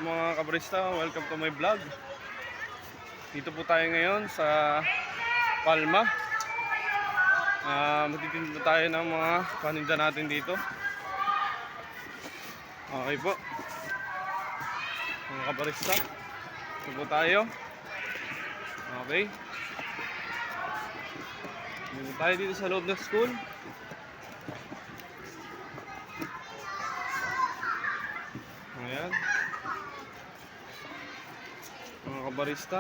mga kabarista, welcome to my vlog. Dito po tayo ngayon sa Palma. Magtitinda tayo ng mga paninda natin dito. Okay po mga kabarista, dito po tayo. Okay, dito tayo dito sa loob ng school. Ayan mga kabarista.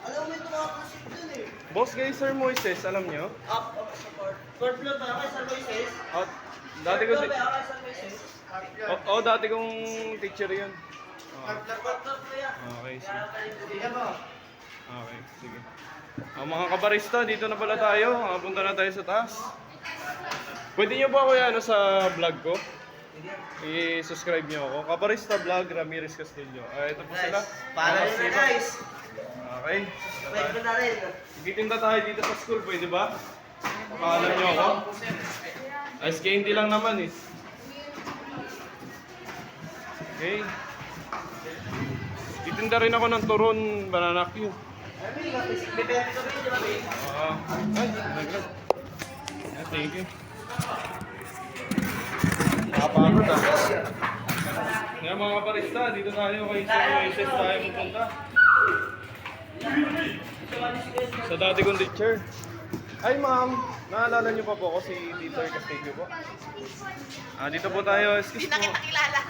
Alam mo ito mga kasip dun eh. Boss kay Sir Moises, alam nyo? Up, support. Third floor ba? Kay Sir Moises? Oh, dati ko Third floor ba? Kay Sir Moises? dati kong teacher yun. Third floor ba yan? Okay, sige. Sige mo. Okay, sige. Mga kabarista, dito na pala tayo. Punta na tayo sa taas. Pwede nyo ba ako sa vlog ko? I-subscribe nyo ako. Kabarista Vlog, Ramirez Castillo. Ito po sila. Para nyo na guys. Okay. Wait mo na rin. Titinda tayo dito sa school, pwede ba? Paalam nyo ako. SKND lang naman eh. Okay. Titinda rin ako ng turon, banana Q. Bibenta ko rin, di ba? Ay, naglag. Thank you. Nakapagod ah. Ngayon mga barista, dito tayo kay Sir Moises tayo pupunta. Sa dati kong teacher. Ay ma'am, naalala niyo pa po ako si Teacher Castillo po? Dito po tayo, excuse po. Nakilala.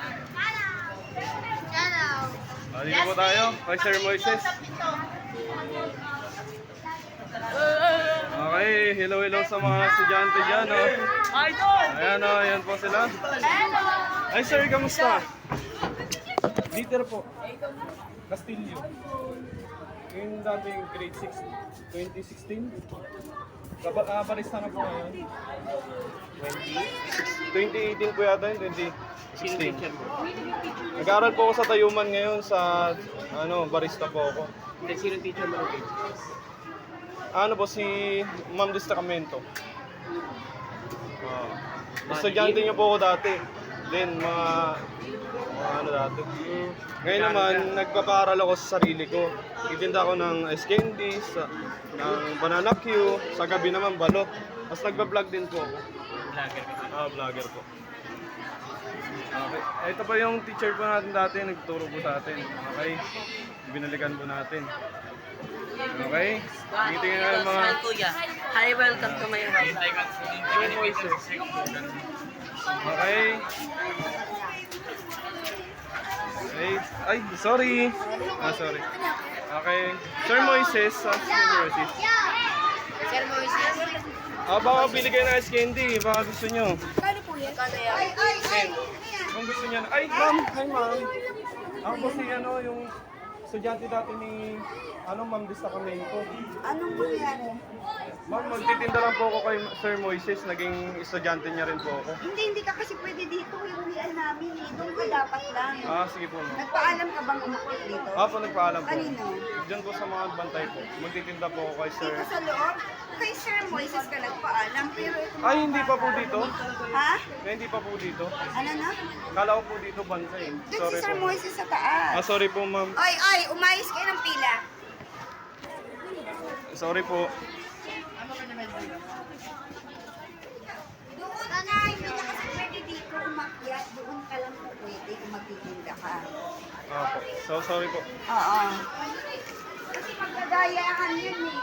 Hello. Dito po tayo kay Sir Moises. Okay, hello sa mga estudyante dyan. Ayan ayan po sila. Hello. Ay sir, kamusta? Dieter po. Castillo. Yung dating grade 6, 2016. Barista na po ngayon. 2018 po yata yun, 2016. Nag-aaral po ako sa Tayuman ngayon sa, barista po ako. Sino teacher mo rin? Si Ma'am Destacamento. Estudyante niyo po ako dati. Then, dati. Ngayon naman, nagpapaaral ako sa sarili ko. Itinda ako ng ice candies, ng banana Q, sa gabi naman balot. Tapos nagpa-vlog din po ako. Vlogger ka. Vlogger po. Okay. Ito pa yung teacher po natin dati, nagturo po sa atin. Okay. Binalikan po natin. Okay. Tingnan nga yung mga... Kuya. Hi, welcome to my vlog. Okay. Okay. Ay, sorry. Sorry. Okay. Sir Moises, Sir Moises. Sir Moises. Baka bili kayo ng ice candy. Baka gusto nyo. Kano po yan? Kano yan? Then, kung gusto nyo. Ay, ma'am. Hi, ma'am. Ako po si yung estudyante dati ni Ma'am Destacamento. Anong nangyari? Ma'am, magtitinda lang po ako kay Sir Moises. Naging estudyante niya rin po ako. Hindi ka kasi pwede dito. Inuwian namin eh. Doon ka dapat lang. Sige po, ma'am. Nagpaalam ka bang umakit dito? Po, nagpaalam po. Kanino? Diyan po sa mga bantay po. Magtitinda po ako kay Sir. Dito sa loob? Kay Sir Moises ka nagpaalam. Pero ito Ay, hindi pa po dito. Ha? Hindi pa po dito. Ano na? Kala ko po dito bantay. Doon Sorry si Sir po. Moises sa taas. Sorry po, ma'am. Oy, umayos kayo ng pila. Sorry po. Doon ka na, hindi ka kasi pwede dito umakyat. Doon ka lang po pwede kung magtitinda ka. Sorry po. Oo. Kasi magdadayahan yun eh.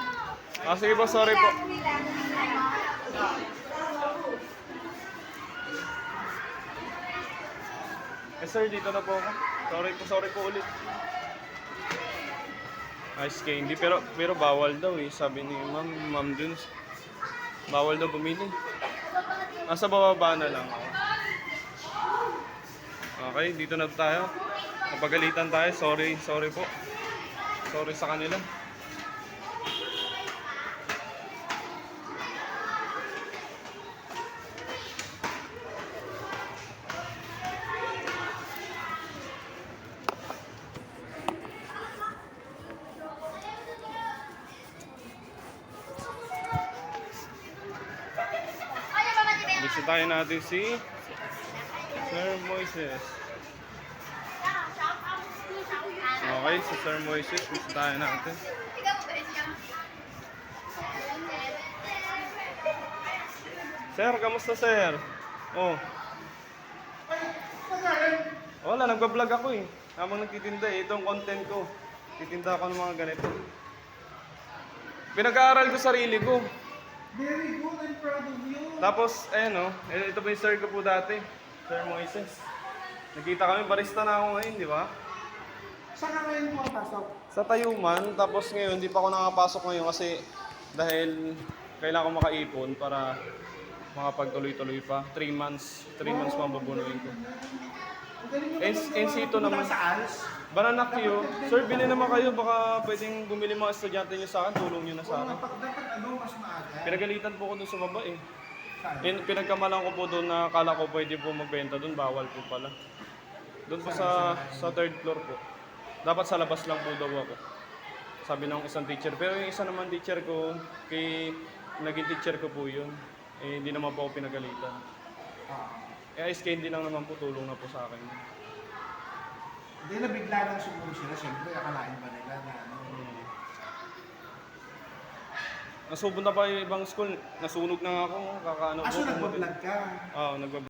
Sige po, sorry po. Sir, dito na po ako. Sorry po ulit. Ice candy, pero bawal daw eh. Sabi ni ma'am dun. Bawal daw bumili. Nasa bababa na lang ako. Okay, dito na tayo. Napagalitan tayo. Sorry po. Sorry sa kanila. Bisitahin natin si Sir Moises. Okay, si Sir Moises, bisitahin natin. Sir, kamusta sir? Oh. Wala, nagbablog ako eh. Habang nagtitinda eh, ito ang content ko. Titinda ako ng mga ganito. Pinag-aaral ko sarili ko. Very good, I'm proud of you. Tapos, ayan oh, ito pa yung sir ko po dati. Sir Moises. Nakita kami, barista na ako ngayon, di ba? Saan ka ngayon pumapasok? Sa Tayuman, tapos ngayon, di pa ako nakapasok ngayon kasi dahil kailangan ko makaipon para makapagtuloy-tuloy pa. 3 months pa ang babunuin ko. Ang galing naman NC2 pumunta naman. ka sa ALS. Bananakyo, sir, bili naman kayo, baka pwedeng bumili mga estudyante nyo sa akin, tulong nyo na sa Oo, akin. dapat mas maaga. Pinagalitan po ko dun sa baba eh. Saan? Pinagkamalan ko po doon na akala ko pwede po magbenta doon, bawal po pala. Doon po sa third floor po. Dapat sa labas lang po daw ako. Sabi ng isang teacher. Pero yung isa naman teacher ko, naging teacher ko po yun. Eh, hindi naman po ako pinagalitan. Eh, ice candy lang naman po, tulong na po sa akin. Hindi na bigla lang siguro sila. Siyempre, akalain ba nila na ano. Nasubod na pa yung ibang school, nasunog na nga ako, kakaano Aso po. nagbablog ka. Oo, nagbablog.